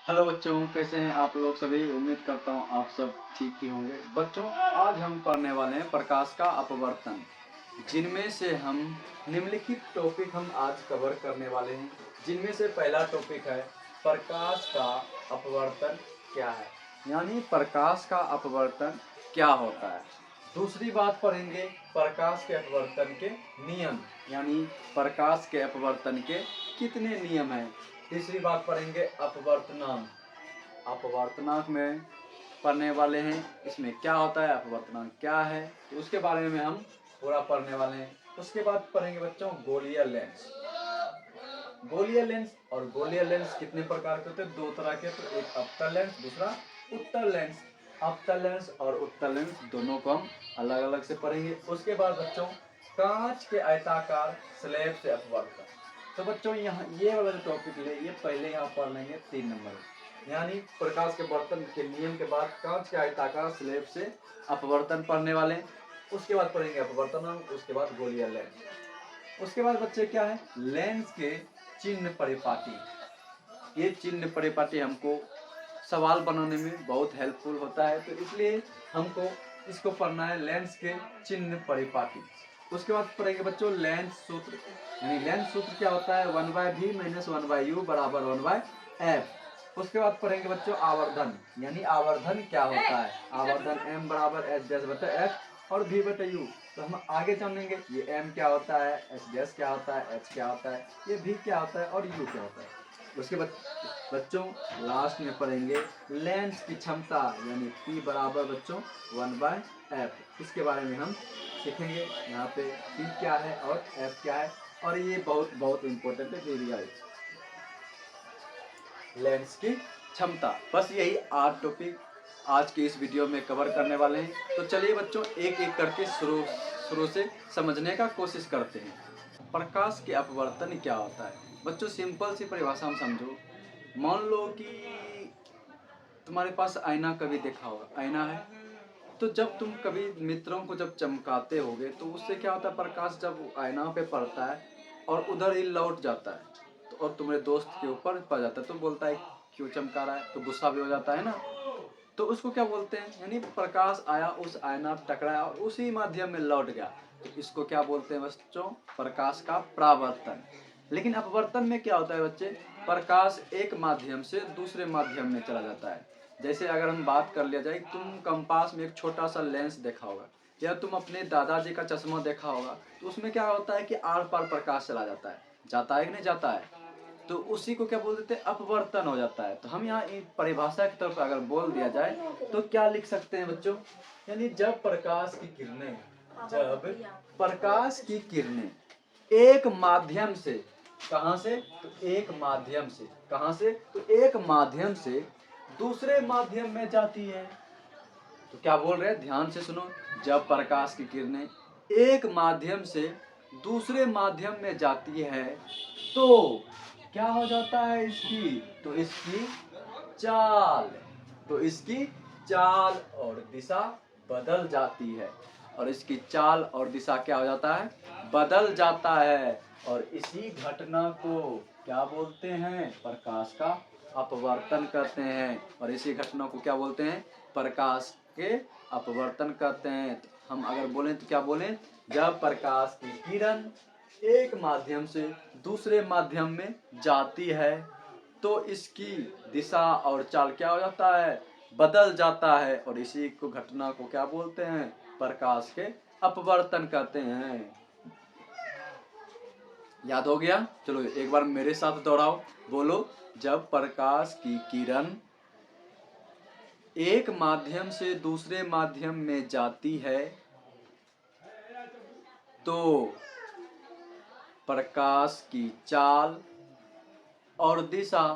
Hello बच्चों, कैसे हैं आप लोग सभी। उम्मीद करता हूँ आप सब ठीक ही होंगे। बच्चों, आज हम पढ़ने वाले हैं प्रकाश का अपवर्तन, जिनमें से हम निम्नलिखित टॉपिक हम आज कवर करने वाले हैं। जिनमें से पहला टॉपिक है प्रकाश का अपवर्तन क्या है, यानी प्रकाश का अपवर्तन क्या होता है। दूसरी बात पढ़ेंगे प्रकाश के अपवर्तन के नियम, यानी प्रकाश के अपवर्तन के कितने नियम हैं। तीसरी बात पढ़ेंगे अपवर्तनांक। अपवर्तनांक में पढ़ने वाले हैं, इसमें क्या होता है, अपवर्तनांक क्या है, तो उसके बारे में हम पूरा पढ़ने वाले हैं। उसके बाद पढ़ेंगे बच्चों गोलीय लेंस। गोलीय लेंस और गोलीय लेंस कितने प्रकार के होते हैं, दो तरह के, तो एक अवतल लेंस, दूसरा उत्तल लेंस। अवतल लेंस और उत्तल लेंस दोनों को हम अलग अलग से पढ़ेंगे। उसके बाद बच्चों कांच के आयताकार स्लैब से अपवर्तन। तो बच्चों यहाँ ये वाला जो टॉपिक ले, ये पहले यहाँ पढ़ लेंगे 3 नंबर, यानी प्रकाश के वर्तन के नियम के बाद कांच के आयताकार स्लैब से अपवर्तन पढ़ने वाले हैं। उसके बाद पढ़ेंगे अपवर्तनांक, उसके बाद गोलीय लेंस। उसके बाद बच्चे क्या है, लेंस के चिन्ह परिपाटी। ये चिन्ह परिपाटी हमको सवाल बनाने में बहुत हेल्पफुल होता है, तो इसलिए हमको इसको पढ़ना है, लेंस के चिन्ह परिपाटी। उसके बाद पढ़ेंगे बच्चों लेंस सूत्र, यानी लेंस सूत्र क्या होता है, 1/v - 1/u बराबर 1/f। उसके बाद पढ़ेंगे बच्चों आवर्धन, यानी आवर्धन क्या होता है, आवर्धन m बराबर h' और v बटे u। तो हम आगे जानेंगे ये m क्या होता है, h' क्या होता है, h क्या होता है, ये v क्या होता है और u क्या होता है। उसके बाद बच्चों लास्ट में पढ़ेंगे लेंस की क्षमता, यानी P बराबर बच्चों 1/f। इसके बारे में हम सीखेंगे, यहाँ पे P क्या है और F क्या है, और ये बहुत बहुत इंपॉर्टेंट है। लेंस की क्षमता, बस यही 8 टॉपिक आज के इस वीडियो में कवर करने वाले हैं। तो चलिए बच्चों एक एक करके शुरू से समझने का कोशिश करते हैं। प्रकाश के अपवर्तन क्या होता है बच्चों, सिंपल सी परिभाषा हम समझो। मान लो कि तुम्हारे पास आईना कभी देखा होगा, आईना है, तो जब तुम कभी मित्रों को जब चमकाते होगे तो उससे क्या होता है, प्रकाश जब आईना पे पड़ता है और उधर ही लौट जाता है, तो और तुम्हारे दोस्त के ऊपर पड़ जाता है, तो बोलता है क्यों चमका रहा है, तो गुस्सा भी हो जाता है ना। तो उसको क्या बोलते हैं, यानी प्रकाश आया, उस आईना टकराया और उसी माध्यम में लौट गया, तो इसको क्या बोलते हैं बच्चों, प्रकाश का परावर्तन। लेकिन अपवर्तन में क्या होता है बच्चे, प्रकाश एक माध्यम से दूसरे माध्यम में चला जाता है। जैसे अगर हम बात कर लिया जाए, तुम कंपास में एक छोटा सा लेंस देखा होगा, या तुम अपने दादाजी का चश्मा देखा होगा, तो उसमें क्या होता है कि आर पार प्रकाश चला जाता है कि नहीं जाता है, तो उसी को क्या बोल देते हैं, अपवर्तन हो जाता है। तो हम यहाँ परिभाषा के तौर पर अगर बोल दिया जाए तो क्या लिख सकते हैं बच्चों, यानी जब प्रकाश की किरणें एक माध्यम से, कहां से, तो एक माध्यम से, कहां से, तो एक माध्यम से दूसरे माध्यम में जाती है। तो क्या बोल रहे हैं, ध्यान से सुनो। जब प्रकाश की किरणें एक माध्यम से दूसरे माध्यम में जाती है तो क्या हो जाता है इसकी, तो चाल इसकी चाल और दिशा बदल जाती है, और इसकी चाल और दिशा क्या हो जाता है, बदल जाता है। और इसी घटना को क्या बोलते हैं, प्रकाश का अपवर्तन कहते हैं। और इसी घटना को क्या बोलते हैं, प्रकाश के अपवर्तन कहते हैं। तो हम अगर बोलें तो क्या बोलें, जब प्रकाश की किरण एक माध्यम से दूसरे माध्यम में जाती है तो इसकी दिशा और चाल क्या हो जाता है, बदल जाता है, और इसी को घटना को क्या बोलते हैं, प्रकाश के अपवर्तन कहते हैं। याद हो गया, चलो एक बार मेरे साथ दोहराओ, बोलो, जब प्रकाश की किरण एक माध्यम से दूसरे माध्यम में जाती है तो प्रकाश की चाल और दिशा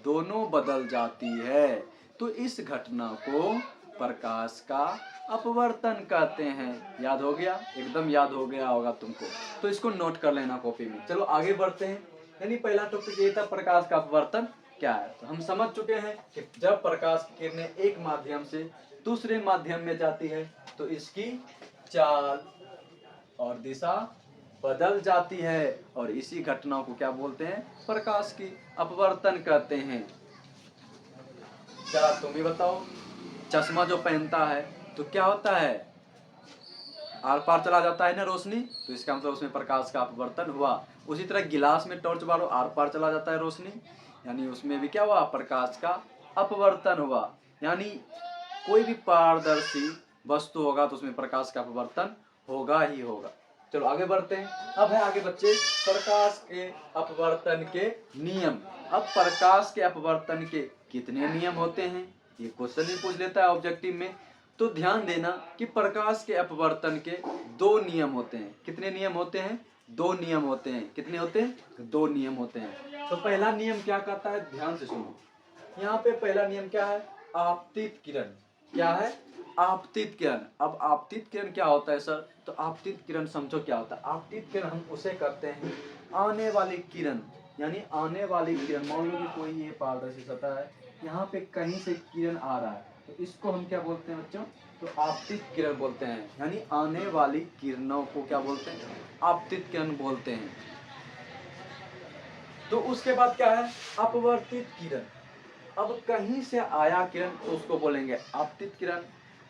दोनों बदल जाती है, तो इस घटना को प्रकाश का अपवर्तन कहते हैं। याद हो गया, एकदम याद हो गया होगा तुमको, तो इसको नोट कर लेना कॉपी में। चलो आगे बढ़ते हैं, यानी पहला टॉपिक ये था प्रकाश का अपवर्तन क्या है। तो हम समझ चुके हैं कि जब प्रकाश की किरणें एक माध्यम से दूसरे माध्यम में जाती है तो इसकी चाल और दिशा बदल जाती है, और इसी घटना को क्या बोलते हैं, प्रकाश की अपवर्तन कहते हैं। जरा तुम ही बताओ। चश्मा जो पहनता है तो क्या होता है, आर पार चला जाता है ना रोशनी, तो इसका मतलब उसमें प्रकाश का अपवर्तन हुआ। उसी तरह गिलास में टॉर्च मारो, आर पार चला जाता है रोशनी, यानी उसमें भी क्या हुआ, प्रकाश का अपवर्तन हुआ। यानी कोई भी पारदर्शी वस्तु होगा तो उसमें प्रकाश का अपवर्तन होगा ही होगा। चलो आगे बढ़ते हैं। अब है आगे बच्चे प्रकाश के अपवर्तन के नियम। अब प्रकाश के अपवर्तन के कितने नियम होते हैं, ये क्वेश्चन ही पूछ लेता है ऑब्जेक्टिव में। तो ध्यान देना कि प्रकाश के अपवर्तन के दो नियम होते हैं। कितने नियम होते हैं, दो नियम होते हैं। कितने होते हैं, दो नियम होते हैं। तो पहला नियम क्या कहता है, ध्यान से सुनो। यहाँ पे पहला नियम क्या है, आपतित किरण। क्या है, आपतित किरण। अब आपतित किरण क्या होता है सर, तो आपतित किरण समझो क्या होता है। आपतित किरण हम उसे कहते हैं आने वाली किरण, यानी आने वाली किरण। मान लो कि कोई ये पारदर्शी सतह है, यहाँ पे कहीं से किरण आ रहा है, तो इसको हम क्या बोलते हैं बच्चों, तो आपतित किरण बोलते हैं। यानी आने वाली किरणों को क्या बोलते हैं, आपतित किरण बोलते हैं। तो उसके बाद क्या है, अपवर्तित किरण। अब कहीं से आया किरण तो उसको बोलेंगे आपतित किरण।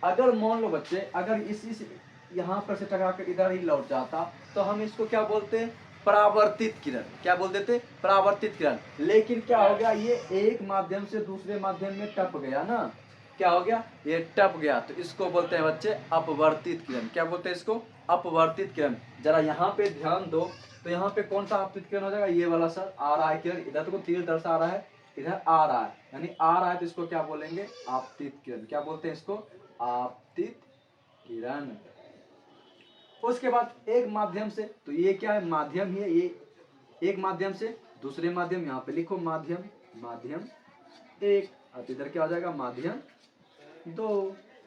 अगर मान लो बच्चे, अगर इसी से यहाँ पर से टकरा कर इधर ही लौट जाता तो हम इसको क्या बोलते हैं, परावर्तित किरण। क्या बोल देते, परावर्तित किरण। लेकिन क्या हो गया, ये एक माध्यम से दूसरे माध्यम में टप गया ना, क्या हो गया, ये टप गया, तो इसको बोलते हैं बच्चे अपवर्तित किरण। क्या बोलते हैं इसको, अपवर्तित किरण। जरा यहाँ पे ध्यान दो, तो यहाँ पे कौन सा आपतित किरण हो जाएगा, ये वाला सर। आ रहा है किरण, इधर तो तीर दर्शा रहा है, इधर आ रहा है, यानी आ रहा है तो इसको क्या बोलेंगे, आपतित किरण। क्या बोलते हैं इसको, आपतित किरण। उसके बाद एक माध्यम से, तो ये क्या है, माध्यम ही है ये। एक माध्यम से दूसरे माध्यम, यहाँ पे लिखो माध्यम, माध्यम एक। अब इधर क्या हो जाएगा, माध्यम दो।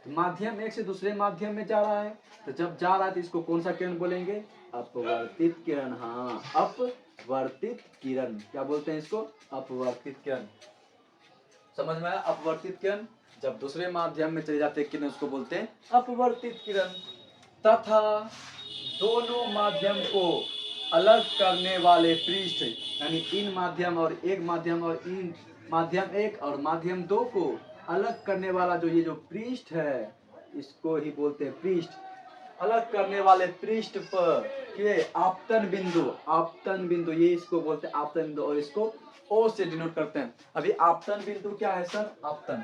तो माध्यम एक से दूसरे माध्यम में जा रहा है, तो जब जा रहा है तो इसको कौन सा किरण बोलेंगे, अपवर्तित किरण। हाँ, अपवर्तित किरण। क्या बोलते हैं इसको, अपवर्तित किरण। समझ में आया, अपवर्तित किरण। जब दूसरे माध्यम में चले जाते हैं किरण, उसको बोलते हैं अपवर्तित किरण। तथा दोनों माध्यम को अलग करने वाले पृष्ठ, यानी इन माध्यम और एक माध्यम और इन माध्यम एक और माध्यम दो को अलग करने वाला जो ये जो पृष्ठ है, इसको ही बोलते हैं पृष्ठ। अलग करने वाले पृष्ठ पर के आपतन बिंदु, आपतन बिंदु, ये इसको बोलते हैं आपतन बिंदु, और इसको ओ से डिनोट करते हैं। अभी आपतन बिंदु क्या है सर, आपतन।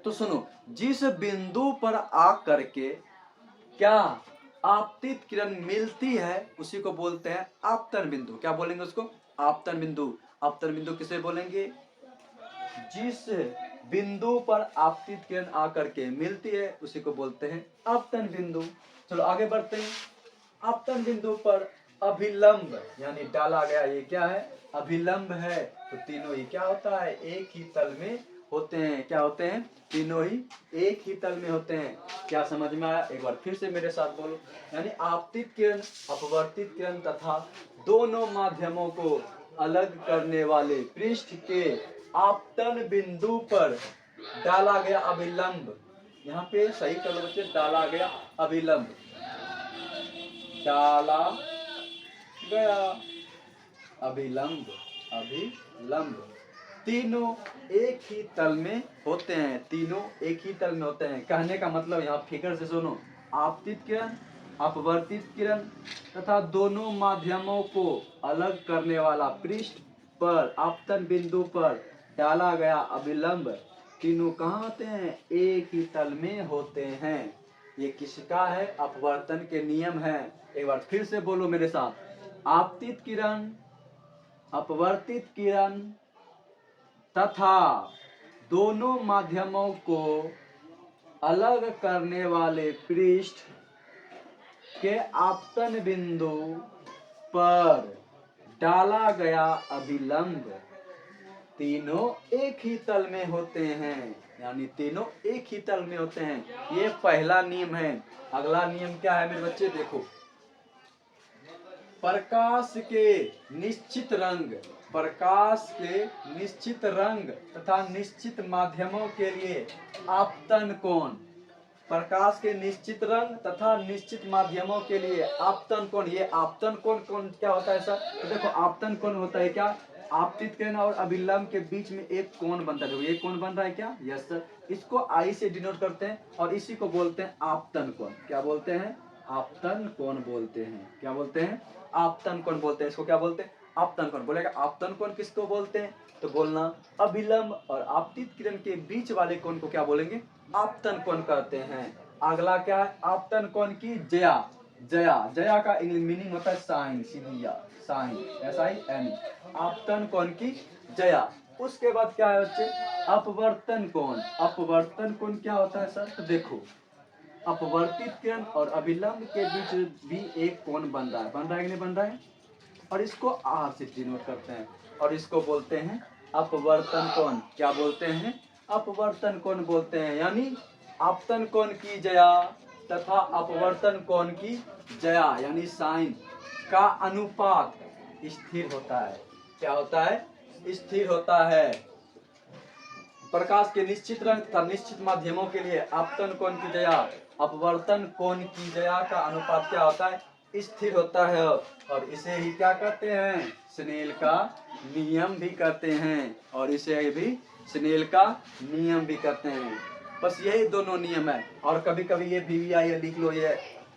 तो सुनो, जिस बिंदु पर आ करके क्या आपतित किरण मिलती है उसी को बोलते हैं आपतन बिंदु। क्या बोलेंगे उसको, आपतन बिंदु। आपतन बिंदु किसे बोलेंगे, जिस बिंदु पर आपतित किरण आकर के मिलती है उसी को बोलते हैं आपतन बिंदु। चलो आगे बढ़ते हैं। आपतन बिंदु पर अभिलंब यानी डाला गया, ये क्या है, अभिलंब है। तो तीनों ही क्या होता है, एक ही तल में होते हैं। क्या होते हैं, तीनों ही एक ही तल में होते हैं। क्या समझ में आया, एक बार फिर से मेरे साथ बोलो। यानी आपतित किरण, अपवर्तित किरण तथा दोनों माध्यमों को अलग करने वाले पृष्ठ के आपतन बिंदु पर डाला गया अभिलंब। यहाँ पे सही कर लो बच्चे, डाला गया अभिलंब, डाला गया अभिलंब, अभिलंब तीनों एक ही तल में होते हैं। तीनों एक ही तल में होते हैं। कहने का मतलब यहाँ फिगर से सुनो, आपतित किरण, अपवर्तित किरण तथा दोनों माध्यमों को अलग करने वाला पृष्ठ पर आपतन बिंदु पर डाला गया अभिलंब, तीनों कहाँ होते हैं, एक ही तल में होते हैं। ये किसका है, अपवर्तन के नियम है। एक बार फिर से बोलो मेरे साथ, आपतित किरण, अपवर्तित किरण तथा दोनों माध्यमों को अलग करने वाले पृष्ठ के आपतन बिंदु पर डाला गया अभिलंब, तीनों एक ही तल में होते हैं। यानी तीनों एक ही तल में होते हैं। ये पहला नियम है। अगला नियम क्या है मेरे बच्चे, देखो, प्रकाश के निश्चित रंग, प्रकाश के निश्चित रंग तथा निश्चित माध्यमों के लिए आपतन कोण, प्रकाश के निश्चित रंग तथा निश्चित माध्यमों के लिए आपतन कोण। ये आपतन कोण कौन क्या होता है सर, तो देखो आपतन कोण होता है क्या, आपतित किरण और अभिलंब के बीच में एक कोण बनता है। देखो ये कोण बन रहा है क्या? Yes sir. इसको आई से डिनोट करते हैं और इसी को बोलते हैं आपतन कोण। क्या बोलते हैं? आपतन कोण बोलते हैं। क्या बोलते हैं? आपतन कोण बोलते हैं। इसको क्या बोलते हैं? आपतन कोण। बोलेगा आपतन कोण किसको बोलते हैं? तो बोलना अभिलंब और आपतित किरण के बीच वाले कोण को क्या बोलेंगे? आपतन कोण कहते हैं। अगला क्या है? आपतन कोण की जया। जया, जया का इंग्लिश मीनिंग होता है साइन, सीधी साइन, SIN। आपतन कोण की जया। उसके बाद क्या है बच्चे? अपवर्तन कोण। अपवर्तन कोण क्या होता है सर? तो देखो अपवर्तित किरण और अभिलंब के बीच भी एक कोण बन रहा है। बन रहा है कि नहीं बन रहा है? और इसको आर से डिनोट करते हैं और इसको बोलते हैं अपवर्तन कोण। क्या बोलते हैं? अपवर्तन कोण बोलते हैं। यानी आपतन कोण की जया तथा अपवर्तन कोण की जया यानी साइन का अनुपात स्थिर होता है। क्या होता है? स्थिर होता है। प्रकाश के निश्चित रंग तथा निश्चित माध्यमों के लिए आपतन कोण की जया अपवर्तन कोण की जया का अनुपात क्या होता है? स्थिर होता है। और इसे ही क्या कहते हैं? स्नेल का नियम भी कहते हैं। और इसे भी स्नेल का नियम भी कहते हैं। बस यही दोनों नियम है। और कभी कभी ये VVI लिख लो, ये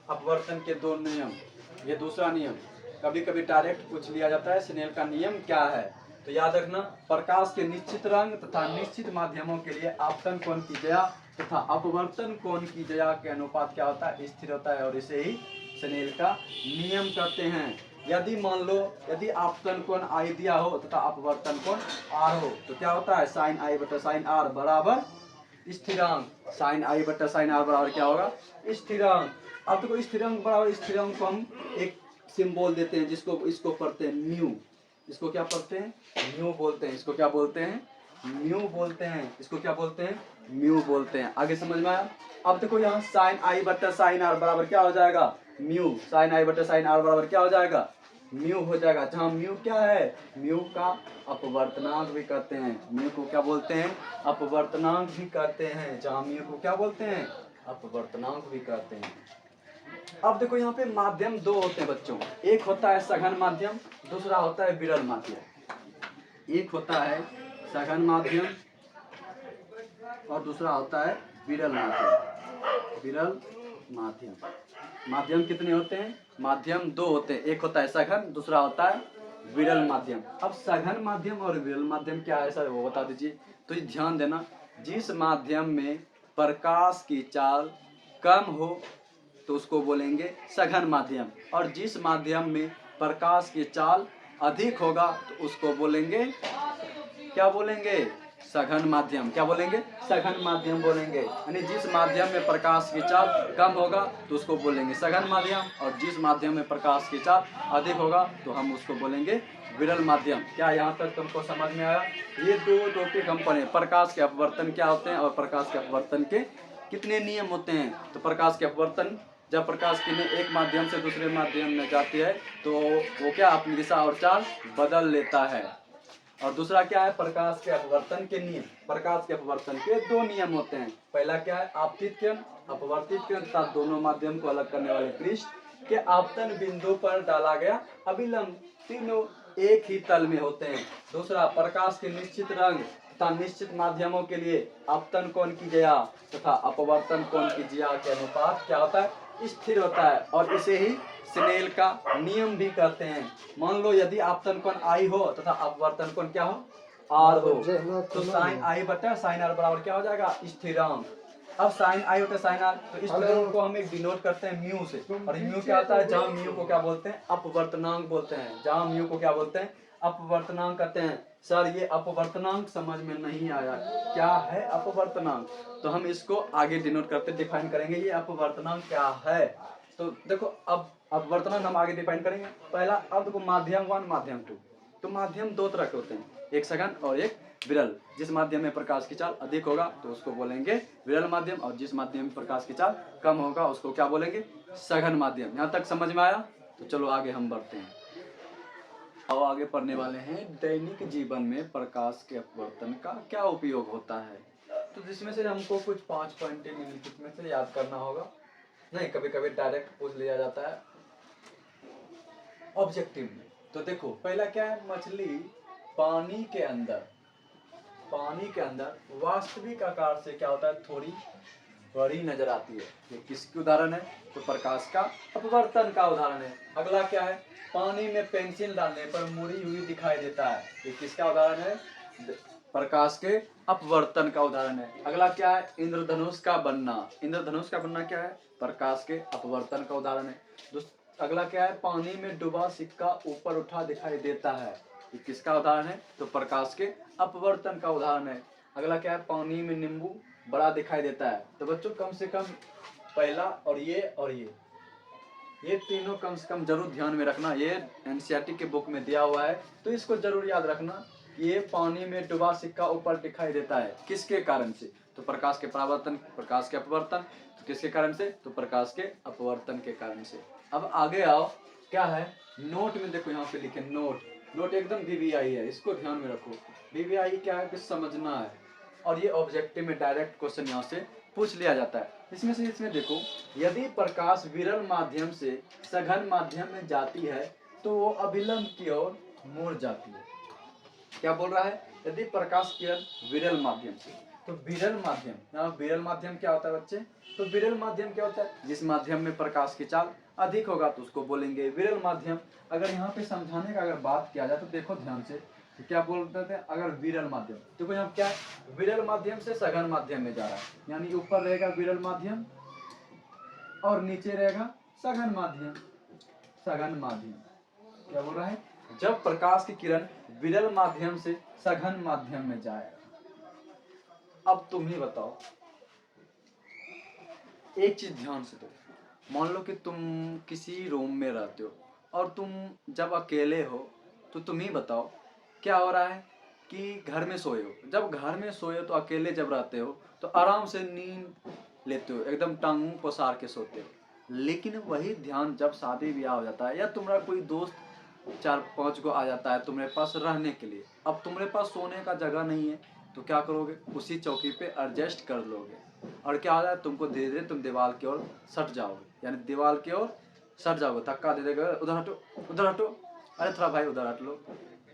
अपवर्तन के दो नियम, ये दूसरा नियम। कभी कभी डायरेक्ट पूछ लिया जाता है स्नेल का नियम क्या है। तो याद रखना प्रकाश के निश्चित रंग तथा निश्चित माध्यमों के लिए आपतन कोण की जया तथा अपवर्तन कोण की जया के अनुपात क्या होता है? स्थिर होता है। और इसे ही स्नेल का नियम कहते हैं। यदि मान लो यदि आपतन कोण I दिया हो तथा अपवर्तन कोण R हो तो क्या होता है? साइन I बटा साइन R बराबर स्थिरांक। साइन I बटा साइन R बराबर क्या होगा? स्थिरांक। अब देखो स्थिरांक बराबर स्थिरांक को हम एक सिंबल देते हैं जिसको इसको पढ़ते हैं म्यू। इसको क्या पढ़ते हैं? म्यू बोलते हैं। इसको क्या बोलते हैं? म्यू बोलते हैं। इसको क्या बोलते हैं? म्यू बोलते हैं। आगे समझ में आया? अब देखो यहाँ साइन I बटा साइन R बराबर क्या हो जाएगा? म्यू। साइन I बटा साइन R बराबर क्या हो जाएगा? म्यू हो जाएगा। जहाँ म्यू क्या है? म्यू का अपवर्तनांक भी कहते हैं। म्यू को क्या बोलते हैं? अपवर्तनांक भी कहते हैं। जहाँ म्यू को क्या बोलते हैं? अपवर्तनांक भी कहते हैं। अब देखो यहाँ पे माध्यम दो होते हैं बच्चों। एक होता है सघन माध्यम, दूसरा होता है विरल माध्यम। एक होता है सघन माध्यम और दूसरा होता है विरल माध्यम। विरल माध्यम। माध्यम कितने होते हैं? माध्यम दो होते हैं। एक होता है सघन, दूसरा होता है विरल माध्यम। अब सघन माध्यम और विरल माध्यम क्या है सर वो बता दीजिए। तो ये ध्यान देना, जिस माध्यम में प्रकाश की चाल कम हो तो उसको बोलेंगे सघन माध्यम, और जिस माध्यम में प्रकाश की चाल अधिक होगा तो उसको बोलेंगे क्या बोलेंगे? सघन माध्यम। क्या बोलेंगे? सघन माध्यम बोलेंगे। यानी जिस माध्यम में प्रकाश की चाल कम होगा तो उसको बोलेंगे सघन माध्यम, और जिस माध्यम में प्रकाश की चाल अधिक होगा तो हम उसको बोलेंगे विरल माध्यम। क्या यहाँ तक तुमको समझ में आया? ये दो टॉपिक हम पढ़े, प्रकाश के अपवर्तन क्या होते हैं और प्रकाश के अपवर्तन के कितने नियम होते हैं। तो प्रकाश के अपवर्तन, जब प्रकाश किरणें एक माध्यम से दूसरे माध्यम में जाती है तो वो क्या अपनी दिशा और चाल बदल लेता है। और दूसरा क्या है? प्रकाश के अपवर्तन के नियम। प्रकाश के अपवर्तन के दो नियम होते हैं। पहला क्या है? आपतित किरण, अपवर्तित किरण तथा दोनों माध्यम को अलग करने वाले पृष्ठ के आपतन बिंदु पर डाला गया अभिलंब, तीनों एक ही तल में होते हैं। दूसरा प्रकाश के निश्चित रंग तथा निश्चित माध्यमों के लिए आपतन कोण की जया तथा अपवर्तन कोण की जया के अनुपात क्या होता है? स्थिर होता है। और इसे ही स्नेल का नियम भी कहते हैं। मान लो यदि आपतन कोण I हो तथा अपवर्तन कोण क्या हो? R हो तो साइन I बटा साइन R बराबर क्या हो जाएगा? स्थिरांक। अब साइन I बटा साइन R तो इस स्थिरांक को हम एक डिनोट करते हैं म्यू से। और म्यू क्या होता है? जहाँ म्यू को क्या बोलते हैं? अपवर्तनांक बोलते हैं। जहाँ म्यू को क्या बोलते हैं? अपवर्तनांक कहते हैं। सर ये अपवर्तनांक समझ में नहीं आया, क्या है अपवर्तनांक? तो हम इसको आगे डिनोट करते डिफाइन करेंगे ये अपवर्तनांक क्या है। तो देखो अब अपवर्तनांक हम आगे डिफाइन करेंगे। पहला अब देखो माध्यम 1 माध्यम 2। तो माध्यम दो तरह के होते हैं, एक सघन और एक विरल। जिस माध्यम में प्रकाश की चाल अधिक होगा तो उसको बोलेंगे विरल माध्यम, और जिस माध्यम में प्रकाश की चाल कम होगा उसको क्या बोलेंगे? सघन माध्यम। यहाँ तक समझ में आया? तो चलो आगे हम बढ़ते हैं। अब आगे पढ़ने वाले हैं दैनिक जीवन में प्रकाश के अपवर्तन का क्या उपयोग होता है। तो जिसमें से हमको कुछ 5 पॉइंट निम्नलिखित में से याद करना होगा। नहीं, कभी कभी डायरेक्ट पूछ लिया जाता है ऑब्जेक्टिव में। तो देखो पहला क्या है? मछली पानी के अंदर वास्तविक आकार से क्या होता है, थोड़ी बड़ी नजर आती है। ये किसकी उदाहरण है, तो प्रकाश का अपवर्तन का उदाहरण है। अगला क्या है, पानी में पेंसिल डालने पर मुड़ी हुई दिखाई देता है। ये किसका उदाहरण है, प्रकाश के अपवर्तन का उदाहरण है। अगला क्या है, इंद्रधनुष का बनना। इंद्रधनुष का बनना क्या है, प्रकाश के अपवर्तन का उदाहरण है। अगला क्या है, पानी में डूबा सिक्का ऊपर उठा दिखाई देता है। ये किसका उदाहरण है, तो प्रकाश के अपवर्तन का उदाहरण है। अगला क्या है, पानी में नींबू बड़ा दिखाई देता है। तो बच्चों कम से कम पहला और ये तीनों कम से कम जरूर ध्यान में रखना। ये एनसीईआरटी के बुक में दिया हुआ है, तो इसको जरूर याद रखना। ये पानी में डूबा सिक्का ऊपर दिखाई देता है, किसके कारण से, तो प्रकाश के परावर्तन, प्रकाश के अपवर्तन। तो किसके कारण से, तो प्रकाश के अपवर्तन के कारण से। अब आगे आओ, क्या है, नोट में देखो यहाँ पे लिखे नोट एकदम वीवीआई है, इसको ध्यान में रखो। वीवीआई क्या है कि समझना है, और ये ऑब्जेक्टिव में डायरेक्ट क्वेश्चन यहाँ से पूछ लिया जाता है। इसमें देखो, यदि प्रकाश विरल माध्यम से सघन माध्यम में जाती है तो वो अभिलंब की ओर मुड़ जाती है। क्या बोल रहा है, यदि प्रकाश किरण विरल माध्यम से, तो विरल माध्यम, यहाँ विरल माध्यम क्या होता है बच्चे, तो विरल माध्यम क्या होता है, जिस माध्यम में प्रकाश की चाल अधिक होगा तो उसको बोलेंगे विरल माध्यम। अगर यहाँ पे समझाने का अगर बात किया जाए तो देखो ध्यान से, तो क्या बोलते थे, अगर विरल माध्यम, देखो यहाँ क्या है, विरल माध्यम से सघन माध्यम में जा रहा है, यानी ऊपर रहेगा विरल माध्यम और नीचे रहेगा सघन माध्यम। क्या बोल रहा है, जब प्रकाश की किरण विरल माध्यम से सघन माध्यम में जाएगा। अब तुम ही बताओ, एक चीज ध्यान से दो, मान लो कि तुम किसी रूम में रहते हो और तुम जब अकेले हो, तो तुम ही बताओ क्या हो रहा है कि घर में सोए हो। जब घर में सोए हो तो अकेले जब रहते हो तो आराम से नींद लेते हो, एकदम टांगों पसार के सोते हो। लेकिन वही ध्यान जब शादी ब्याह हो जाता है या तुम्हारा कोई दोस्त 4-5 को आ जाता है तुम्हारे पास रहने के लिए, अब तुम्हारे पास सोने का जगह नहीं है, तो क्या करोगे, उसी चौकी पे एडजस्ट कर लोगे, और क्या हो जाए, तुमको धीरे धीरे तुम दीवार की ओर सट जाओगे, यानी दीवार की ओर सट जाओगे, धक्का दे देगा, उधर हटो, अरे थोड़ा भाई उधर हट लो,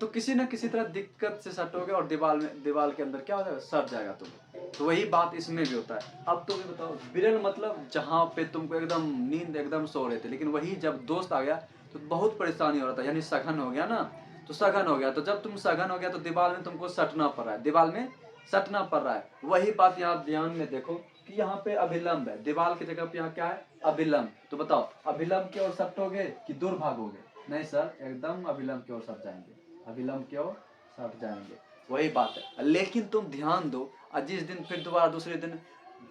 तो किसी न किसी तरह दिक्कत से सटोगे और दीवार के अंदर क्या हो जाएगा, सट जाएगा तुम। तो वही बात इसमें भी होता है। अब तुम ये बताओ, विरल मतलब जहाँ पे तुमको एकदम नींद एकदम सो रहे थे, लेकिन वही जब दोस्त आ गया तो बहुत परेशानी हो रहा था, यानी सघन हो गया ना, तो सघन हो गया, तो जब तुम सघन हो गया तो दीवार में तुमको सटना पड़ रहा है, दीवार में सटना पड़ रहा है। वही बात यहाँ ध्यान में देखो कि यहाँ पे अभिलंब है, दीवार की जगह पे यहाँ क्या है, अभिलंब। तो बताओ अभिलंब की ओर सटोगे कि दूर भागोगे, नहीं सर, एकदम अभिलंब की ओर सट जाएंगे, अभिलंब की ओर सट जाएंगे, वही बात है। लेकिन तुम ध्यान दो, जिस दिन फिर दोबारा दूसरे दिन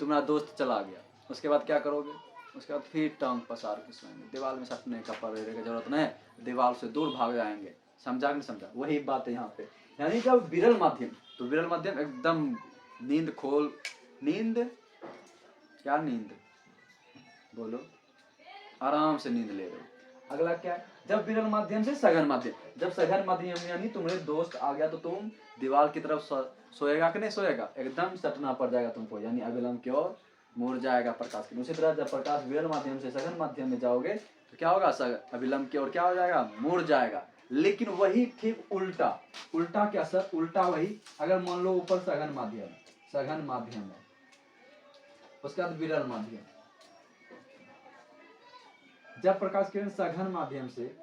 तुम्हारा दोस्त चला गया, उसके बाद क्या करोगे, उसके बाद फिर टांग पसार के सोएंगे, दीवार में सटने का पड़ने की जरूरत नहीं, दीवार से दूर भाग जाएंगे। समझा कि नहीं समझा, वही बात है यहाँ पे। यानी जब विरल माध्यम, तो विरल माध्यम एकदम नींद क्या, नींद बोलो, आराम से नींद ले रहे हो। अगला क्या है, जब विरल माध्यम से सघन माध्यम, जब सघन माध्यम यानी तुम्हारे दोस्त आ गया तो तुम दीवार की तरफ सोएगा कि नहीं सोएगा, एकदम सटना पड़ जाएगा तुमको, यानी अभिलंब की ओर मुड़ जाएगा प्रकाश की। उसी तरह जब प्रकाश विरल माध्यम से सघन माध्यम में जाओगे तो क्या होगा, अभिलंब की ओर क्या हो जाएगा, मुड़ जाएगा। लेकिन वही ठीक उल्टा क्या सर, उल्टा वही, अगर मान लो ऊपर सघन माध्यम है, उसके बाद विरल माध्यम, जब प्रकाश किरण सघन माध्यम से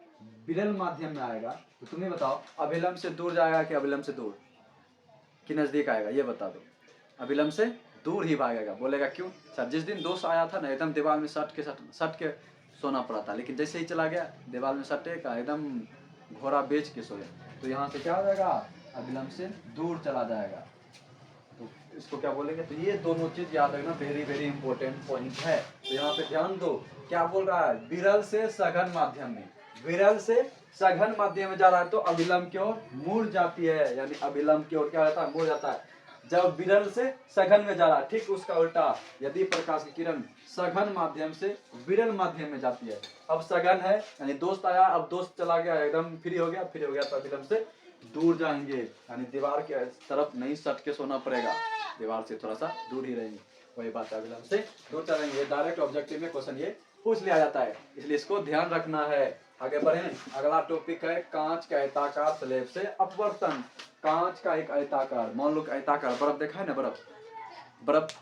विरल माध्यम में आएगा तो तुम्हें बताओ अभिलंब से दूर जाएगा कि अभिलंब से दूर कि नजदीक आएगा, ये बता दो। अभिलंब से दूर ही भागेगा, बोलेगा क्यों सर, जिस दिन दोस्त आया था ना एकदम दीवार में सट के सोना पड़ा था, लेकिन जैसे ही चला गया दीवार में सटेगा, एकदम घोड़ा बेच के सोया, तो यहाँ से क्या हो जाएगा, अभिलंब से दूर चला जाएगा। तो इसको क्या बोलेंगे, तो ये दोनों चीज याद रखना, वेरी वेरी इंपॉर्टेंट पॉइंट है। तो यहाँ पे ध्यान दो, क्या बोल रहा है, विरल से सघन माध्यम में, विरल से सघन माध्यम में जा रहा है तो अभिलंब की ओर मुड़ जाती है, यानी अभिलंब की ओर क्या रहता है, मुड़ जाता है। जब विरल से सघन में जा रहा है, ठीक उसका उल्टा, यदि प्रकाश की किरण सघन माध्यम से विरल माध्यम में जाती है, अब सघन है यानी दोस्त आया, अब दोस्त चला गया, एकदम फ्री हो गया तो अभिलंब से दूर जाएंगे, यानी दीवार के तरफ नहीं सट के सोना पड़ेगा, दीवार से थोड़ा सा दूर ही रहेंगे, वही बात है, अभिलंब से दूर चलेंगे। डायरेक्ट ऑब्जेक्टिव में क्वेश्चन ये पूछ लिया जाता है, इसलिए इसको ध्यान रखना है। आगे बढ़े। अगला टॉपिक है कांच का आयताकार स्लैब से अपवर्तन। कांच का एक आयताकार, मान लो आयताकार बर्फ देखा है ना, बर्फ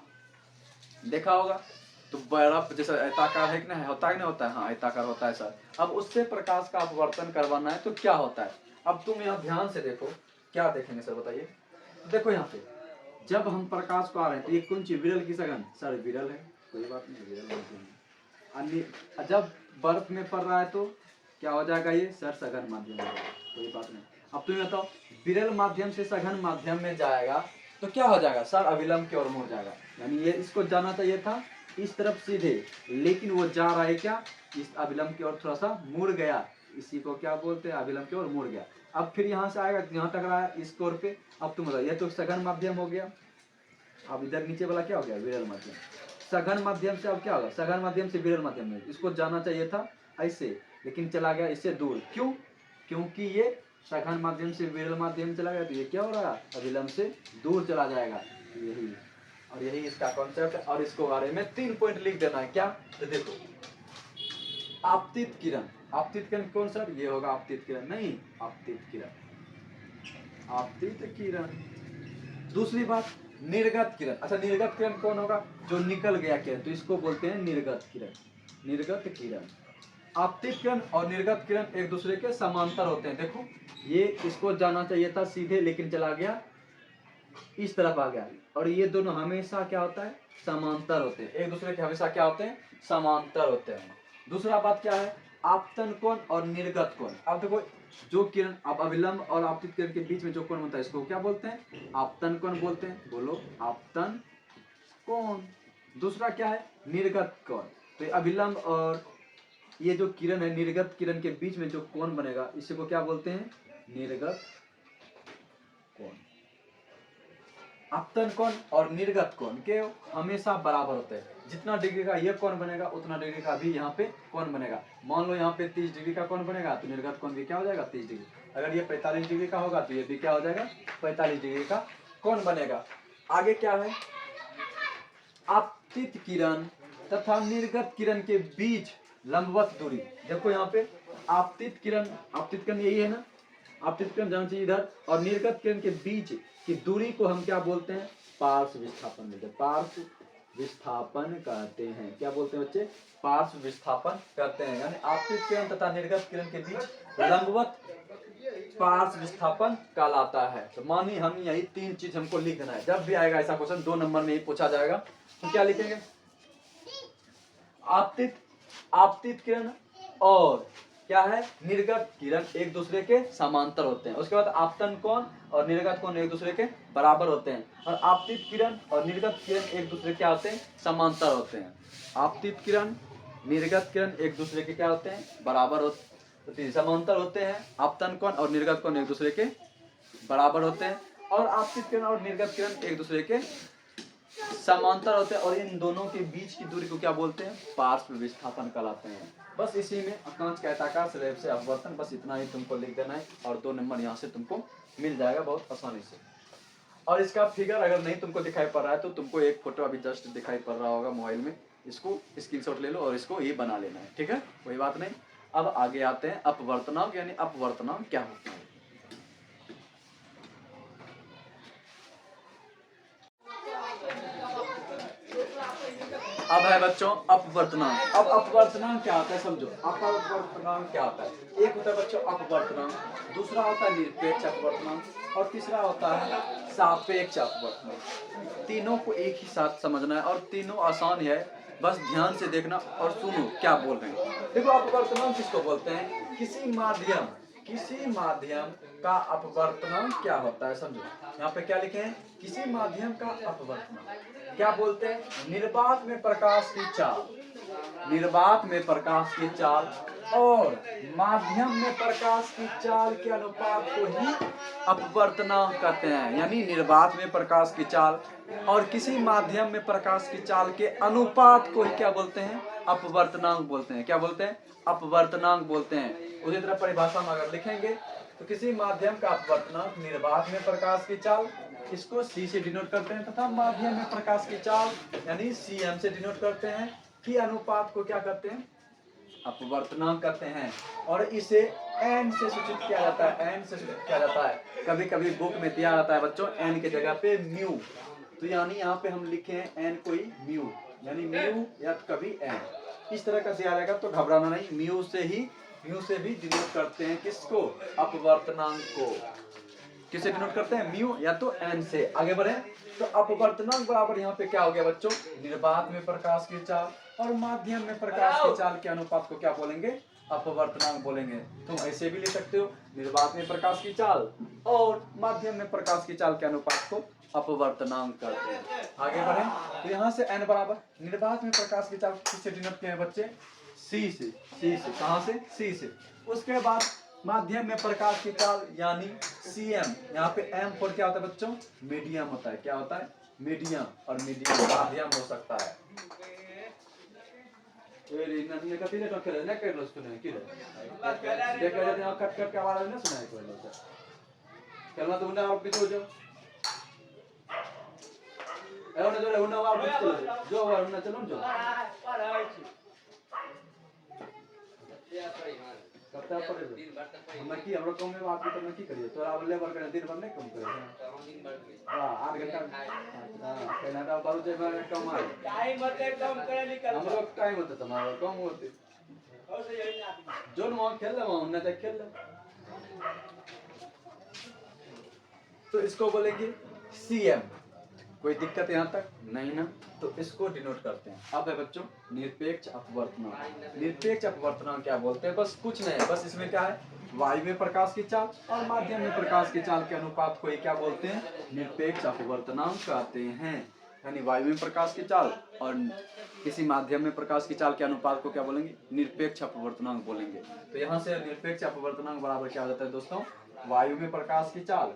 देखा होगा, तो बर्फ जैसा आयताकार है कि नहीं होता है, नहीं होता है, हाँ आयताकार होता है सर। अब उससे प्रकाश का अपवर्तन करवाना है तो क्या होता है। अब तुम यहाँ ध्यान से देखो, क्या देखेंगे सर बताइए। देखो यहाँ पे जब हम प्रकाश को आ रहे हैं तो ये कौन चीज, विरल की सघन, सर विरल है, कोई बात नहीं, विरल माध्यम है। जब बर्फ में पड़ रहा है तो क्या हो जाएगा ये सर, सघन माध्यम हो जाएगा, कोई बात नहीं। अब तुम बताओ विरल माध्यम से सघन माध्यम में जाएगा तो क्या हो जाएगा सर, अविलंब की ओर मुड़ जाएगा। यानी ये इसको जाना चाहिए था इस तरफ सीधे, लेकिन वो जा रहा है क्या, इस अविलंब की ओर थोड़ा सा मुड़ गया, इसी को क्या बोलते हैं, अविलंब की ओर मुड़ गया। अब फिर यहाँ से आएगा यहाँ टकरा है इस कोर पे। अब तुम बताओ ये तो सघन माध्यम हो गया, अब इधर नीचे वाला क्या हो गया, विरल माध्यम। सघन माध्यम से अब क्या होगा, सघन माध्यम से विरल माध्यम में, इसको जाना चाहिए था ऐसे, लेकिन चला गया इससे दूर। क्यों, क्योंकि ये सघन माध्यम से विरल माध्यम चला गया तो ये क्या हो रहा है, अविलंब से दूर चला जाएगा। यही और यही इसका कॉन्सेप्ट है। और इसको बारे में 3 पॉइंट लिख देना है। क्या, तो देखो आपतित किरण, आपतित किरण कौन सर, ये होगा आपतित किरण, नहीं आपतित किरण, आपतित किरण। दूसरी बात निर्गत किरण, अच्छा निर्गत किरण कौन होगा, जो निकल गया किरण, तो इसको बोलते हैं निर्गत किरण, निर्गत किरण। आपतित किरण और निर्गत किरण एक दूसरे के समांतर होते हैं। देखो ये इसको जाना चाहिए था सीधे, लेकिन चला गया इस तरफ आ गया, और ये दोनों हमेशा क्या होता है, समांतर होते हैं, एक दूसरे के हमेशा क्या होते हैं, समांतर होते हैं। दूसरा बात क्या है, आपतन कोण और निर्गत कोण। अब देखो जो किरण, अब अविलंब और आपतित किरण के बीच में जो कोण बनता है इसको क्या बोलते हैं, आपतन कोण बोलते हैं, बोलो आपतन कोण। दूसरा क्या है, निर्गत कोण। तो ये अविलंब और ये जो किरण है, निर्गत किरण के बीच में जो कोण बनेगा इसी को क्या बोलते हैं, निर्गत कोण। आपतन कोण और निर्गत कोण के हमेशा बराबर होते हैं, जितना डिग्री का ये कोण बनेगा उतना डिग्री का भी यहाँ पे कोण बनेगा। मान लो यहाँ पे 30 डिग्री का कोण बनेगा तो निर्गत कोण भी क्या हो जाएगा, 30 डिग्री। अगर ये 45 डिग्री का होगा तो ये भी क्या हो जाएगा, 45 डिग्री का कोण बनेगा। आगे क्या है, आपतित किरण तथा निर्गत किरण के बीच लंबवत दूरी। देखो यहाँ पे आपतित किरण यही है ना, आपतित किरण जाना चाहिए इधर, और निर्गत किरण के बीच की दूरी को हम क्या बोलते हैं, पार्श्व विस्थापन बोलते हैं, पार्श्व विस्थापन कहते हैं। क्या बोलते हैं बच्चे, पार्श्व विस्थापन कहते हैं। यानी आपतित किरण तथा निर्गत किरण के बीच लंबवत पार्श्व विस्थापन कहलाता है। तो मानिए हम यही 3 चीज हमको लिख देना है, जब भी आएगा ऐसा क्वेश्चन 2 नंबर में ही पूछा जाएगा तो क्या लिखेंगे, आपतित किरण और क्या है, निर्गत किरण एक दूसरे के समांतर होते हैं। उसके बाद आपतन कोण और निर्गत कोण एक दूसरे के बराबर होते हैं, और आपतित किरण और निर्गत किरण एक दूसरे क्या होते हैं, समांतर होते हैं। आपतित किरण निर्गत किरण एक दूसरे के क्या होते हैं, बराबर होते, समांतर होते हैं। आपतन कोण और निर्गत कोण एक दूसरे के बराबर होते हैं, और आपतित किरण और निर्गत किरण एक दूसरे के समांतर होते हैं, और इन दोनों के बीच की दूरी को क्या बोलते हैं, पार्श्व विस्थापन कहलाते हैं। बस इसी में कांच का आयताकार स्लैब से अपवर्तन, बस इतना ही तुमको लिख देना है, और 2 नंबर यहाँ से तुमको मिल जाएगा बहुत आसानी से। और इसका फिगर अगर नहीं तुमको दिखाई पड़ रहा है तो तुमको एक फोटो अभी जस्ट दिखाई पड़ रहा होगा मोबाइल में, इसको स्क्रीनशॉट ले लो और इसको ये बना लेना है, ठीक है, कोई बात नहीं। अब आगे आते हैं अपवर्तनांक, यानी अपवर्तनांक क्या होता है। अब है बच्चों अपवर्तनांक। अब अपवर्तनांक क्या होता है समझो, अपवर्तनांक क्या होता है। एक होता है बच्चों अपवर्तनांक, दूसरा होता है निरपेक्ष अपवर्तनांक, और तीसरा होता है सापेक्ष अपवर्तनांक। तीनों को एक ही साथ समझना है, और तीनों आसान है, बस ध्यान से देखना और सुनो क्या बोल रहे हैं। देखो अपवर्तनांक किसको बोलते हैं, किसी माध्यम का अपवर्तनांक क्या होता है समझो। यहाँ पे क्या लिखे हैं, किसी माध्यम का अपवर्तनांक क्या बोलते हैं, निर्वात में प्रकाश की चाल, निर्वात में प्रकाश की चाल और माध्यम में प्रकाश की चाल के अनुपात को ही अपवर्तनांक कहते हैं। यानी निर्वात में प्रकाश की चाल और किसी माध्यम में प्रकाश की चाल के अनुपात को ही क्या बोलते हैं, अपवर्तनांक बोलते हैं। क्या बोलते हैं, अपवर्तनांक बोलते हैं। उसी तरह परिभाषा में अगर लिखेंगे तो किसी माध्यम का अपवर्तनांक निर्वात में प्रकाश की चाल, इसको C से डिनोट करते हैं, तथा माध्यम में प्रकाश की चाल यानी CM से डिनोट करते हैं, कि अनुपात को क्या करते हैं, अपवर्तनांक कहते हैं। और इसे n से सूचित किया जाता है, n से सूचित किया जाता है। कभी कभी बुक में दिया जाता है बच्चों n की जगह पे म्यू, तो यानी यहाँ पे हम लिखे हैं n कोई म्यू, यानी म्यू या कभी n, इस तरह का दिया रहेगा तो घबराना नहीं। म्यू से भी डिनोट करते हैं किसको, अपवर्तनांक को। किसे डिनोट करते हैं, म्यू या तो n से। आगे बढ़े तो अपवर्तनांक बराबर यहाँ पे क्या हो गया बच्चों, निर्वात में प्रकाश की चाल और माध्यम में प्रकाश की चाल के अनुपात को क्या बोलेंगे, अपवर्तनांक बोलेंगे। तुम ऐसे भी ले सकते हो, निर्वात में प्रकाश की चाल और माध्यम में प्रकाश की चाल के अनुपात को अपवर्तनांक करते हैं। आगे बढ़े तो यहाँ से n बराबर निर्वात में प्रकाश की चाल किससे डिनोट किया है बच्चे, c से। कहाँ से, c से। उसके बाद माध्यम में प्रकाश की चाल यानी cm, यहाँ पे m पर क्या होता है बच्चों, मीडियम होता है। क्या होता है, मीडियम, और मीडियम माध्यम हो सकता है। कट के आवाज नहीं सुनाई कोई लोग, कहना तो उन्हें आप पीछे हो जाओ, जो उन्हें आप पीछे चलो, जो उन्हें चलो जो करता पड़े हम की हमरा कम में बात तो की करिए, तो आप लेबर करे दिन भर नहीं कम करे। हां 8 घंटा, हां पहला तो बारू जे में कम आ टाइम मतलब कम करे निकल, हम लोग टाइम होता तुम्हारा कम होते और से यही ना जोन वहां खेल ले, वहां उन्हें तक खेल ले, तो इसको बोलेंगे सीएम। कोई दिक्कत यहाँ तक नहीं ना, तो इसको डिनोट करते हैं। अब है बच्चों निरपेक्ष अपवर्तनांक। निरपेक्ष अपवर्तनांक क्या बोलते हैं, बस कुछ नहीं है, बस इसमें क्या है, वायु में प्रकाश की चाल और माध्यम में प्रकाश की चाल के अनुपात को ही क्या बोलते हैं, निरपेक्ष अपवर्तनांक कहते हैं। यानी वायु में प्रकाश की चाल और किसी माध्यम में प्रकाश की चाल के अनुपात को क्या बोलेंगे, निरपेक्ष अपवर्तनांक बोलेंगे। तो यहाँ से निरपेक्ष अपवर्तनांक बराबर क्या हो जाता है दोस्तों, वायु में प्रकाश की चाल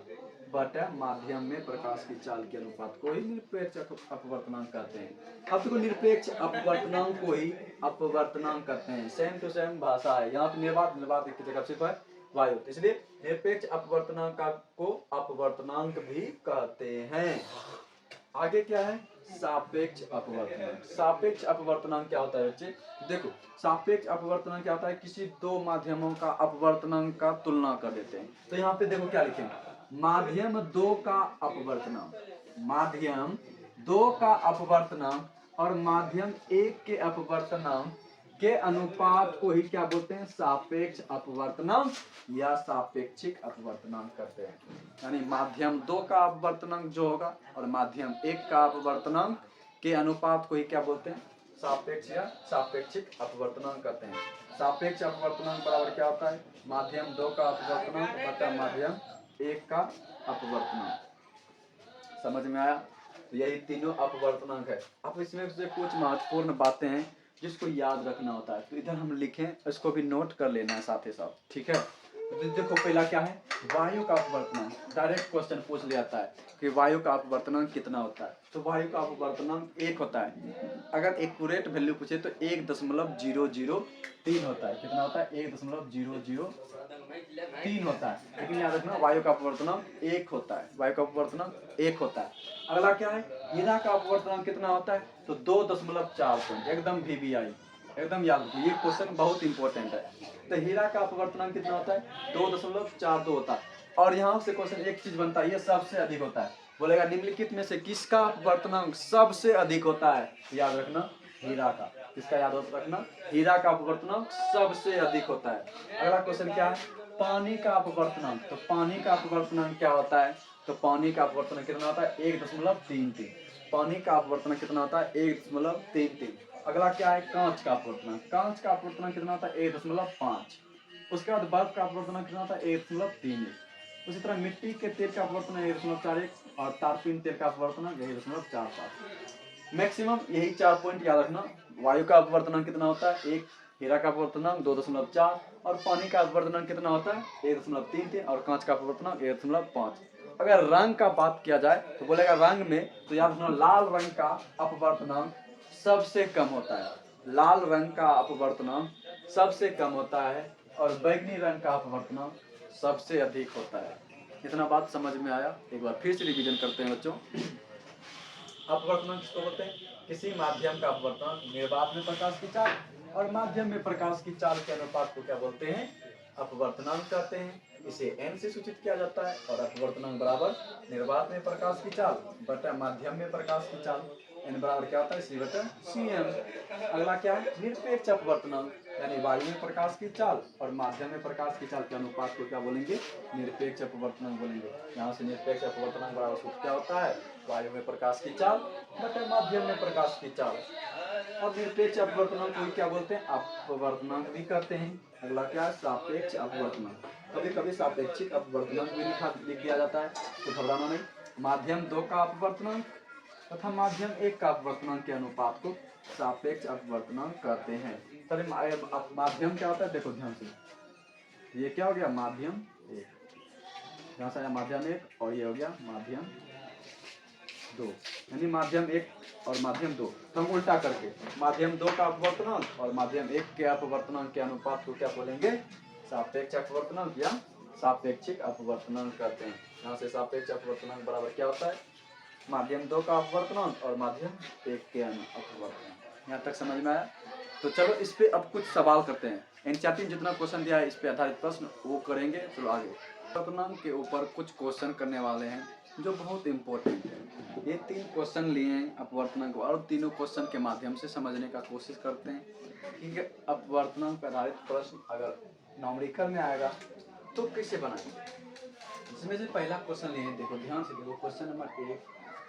बटा माध्यम में प्रकाश की चाल के अनुपात को ही निरपेक्ष अपवर्तनांक कहते हैं। अब देखो निरपेक्ष अपवर्तनांक को ही अपवर्तनांक कहते हैं, सेम टू सेम भाषा है। यहाँ पे निर्वात एक जगह सिर्फ है वायु, इसलिए निरपेक्ष अपवर्तनांक को अपवर्तनांक भी कहते हैं। आगे क्या है, सापेक्ष अपवर्तनांक। सापेक्ष अपवर्तनांक क्या होता है बच्चे, देखो सापेक्ष अपवर्तनांक क्या होता है, किसी दो माध्यमों का अपवर्तनांक का तुलना कर देते हैं। तो यहाँ पे देखो क्या लिखें, माध्यम 2 का अपवर्तनांक, माध्यम 2 का अपवर्तनांक और माध्यम 1 के अपवर्तनांक के अनुपात को ही क्या बोलते हैं, सापेक्ष अपवर्तनांक या सापेक्षिक अपवर्तनांक करते हैं। यानी माध्यम 2 का अपवर्तनांक जो होगा और माध्यम 1 का अपवर्तनांक के अनुपात को ही क्या बोलते हैं, सापेक्ष या सापेक्षिक अपवर्तनांक कहते हैं। सापेक्ष अपवर्तनांक बराबर क्या होता है, माध्यम 2 का अपवर्तनांक बटा माध्यम 1 का अपवर्तनांक। समझ में आया, तो यही तीनों अपवर्तनांक है। अब इसमें से कुछ महत्वपूर्ण बातें हैं जिसको याद रखना होता है, तो इधर हम लिखें, इसको भी नोट कर लेना है साथ ही साथ, ठीक है। तो देखो पहला क्या है, वायु का अपवर्तनांक। डायरेक्ट क्वेश्चन पूछ लिया जाता है कि वायु का अपवर्तनांक कितना होता है, तो वायु का अपवर्तनांक 1 होता है। अगर एक्यूरेट वैल्यू पूछे तो 1.003 होता है। कितना होता है, 1.003 होता है। लेकिन याद रखना वायु का अपवर्तनांक 1 होता है, वायु का अपवर्तनांक 1 होता है। अगला क्या है, हीरा का अपवर्तनांक कितना होता है, तो 2.4, एकदम VVI, एकदम याद रखिए, ये क्वेश्चन बहुत इंपॉर्टेंट है। तो हीरा का अपवर्तनांक कितना होता है, 2.42 होता है। और यहाँ से क्वेश्चन एक चीज बनता है, ये सबसे अधिक होता है। बोलेगा निम्नलिखित में से किसका अपवर्तनांक सबसे अधिक होता है, याद रखना हीरा का। किसका याद रखना, हीरा का अपवर्तनांक सबसे अधिक होता है। अगला क्वेश्चन क्या है, पानी का अपवर्तनांक। तो पानी का अपवर्तनांक क्या होता है, तो पानी का अपवर्तनांक कितना होता है, 1.33। पानी का अपवर्तनांक कितना होता है, 1.33। अगला क्या है, कांच का अपवर्तनांक। कांच का अपवर्तनांक कितना होता है, 1.5। उसके बाद बर्फ का अपवर्तनांक कितना होता है, 1.31। उसी तरह मिट्टी के तेल का अपवर्तनांक 1.41 और तारपीन तेल का अपवर्तनांक 1.45। मैक्सिमम यही 4 पॉइंट याद रखना। वायु का अपवर्तनांक कितना होता है, 1, हीरा का अपवर्तनांक 2.4 और पानी का अपवर्तनांक कितना होता है, 1.33 और कांच का अपवर्तनांक 1.5। अगर रंग का बात किया जाए तो बोलेगा रंग में, तो याद रखना लाल रंग का अपवर्तनांक सबसे कम होता है। लाल रंग का अपवर्तनांक सबसे कम होता है और बैगनी रंग का अपवर्तनांक सबसे अधिक होता है। इतना बात समझ में आया, एक बार फिर से रिवीजन करते हैं बच्चों। अपवर्तनांक किसको बोलते हैं, किसी माध्यम का अपवर्तनांक, निर्वात में प्रकाश की चाल और माध्यम में प्रकाश की चाल के अनुपात को क्या बोलते हैं? अपवर्तनांक कहते हैं। इसे n से सूचित किया जाता है और अपवर्तनांक बराबर निर्वात में प्रकाश की चाल बटा माध्यम में प्रकाश की चाल। n बराबर क्या होता है? c बटा cm। अगला क्या है? निरपेक्ष अपवर्तनांक, यानी वायु में प्रकाश की चाल और माध्यम में प्रकाश की चाल के अनुपात को क्या बोलेंगे? निरपेक्ष अपवर्तनांक बोलेंगे। यहाँ से निरपेक्ष अपवर्तनांक बराबर सूत्र क्या होता है? वायु में प्रकाश की चाल बटा माध्यम में प्रकाश की चाल। और निरपेक्ष अपवर्तनांक को क्या बोलते हैं? अपवर्तनांक भी कहते हैं। अगला क्या है? सापेक्ष अपवर्तनांक। कभी कभी सापेक्षिक अपवर्तनांक भी लिख दिया जाता है, तो घबराना नहीं। माध्यम 2 का अपवर्तनांक तथा माध्यम 1 का अपवर्तनांक के अनुपात को सापेक्ष अपवर्तनांक कहते हैं। चलिए माध्यम क्या होता है? देखो ध्यान से, ये क्या हो गया? माध्यम 1, यहाँ से आया माध्यम 1 और ये हो गया माध्यम 2, यानी माध्यम 1 और माध्यम 2। तो हम उल्टा करके माध्यम 2 का अपवर्तनांक और माध्यम 1 के अपवर्तनांक के अनुपात को क्या बोलेंगे? सापेक्ष अपवर्तनांक या सापेक्षिक अपवर्तनांक कहते हैं। यहाँ से सापेक्ष अपवर्तनांक बराबर क्या होता है? माध्यम 2 का अपवर्तनांक और माध्यम 1 के अपवर्तनांक। यहाँ तक समझ में आया? तो चलो इस पे अब कुछ सवाल करते हैं। एनसीईआरटी जितना क्वेश्चन दिया है इस पे आधारित प्रश्न वो करेंगे। चलो आगे। अपवर्तनांक के ऊपर कुछ क्वेश्चन करने वाले हैं जो बहुत इंपॉर्टेंट है। ये 3 क्वेश्चन लिए हैं अपवर्तनांक और तीनों क्वेश्चन के माध्यम से समझने का कोशिश करते हैं कि अपवर्तनांक पर आधारित प्रश्न अगर न्यूमेरिकल में आएगा तो कैसे बनाएंगे। इसमें से पहला क्वेश्चन लिए हैं, देखो ध्यान से देखो। क्वेश्चन नंबर 1,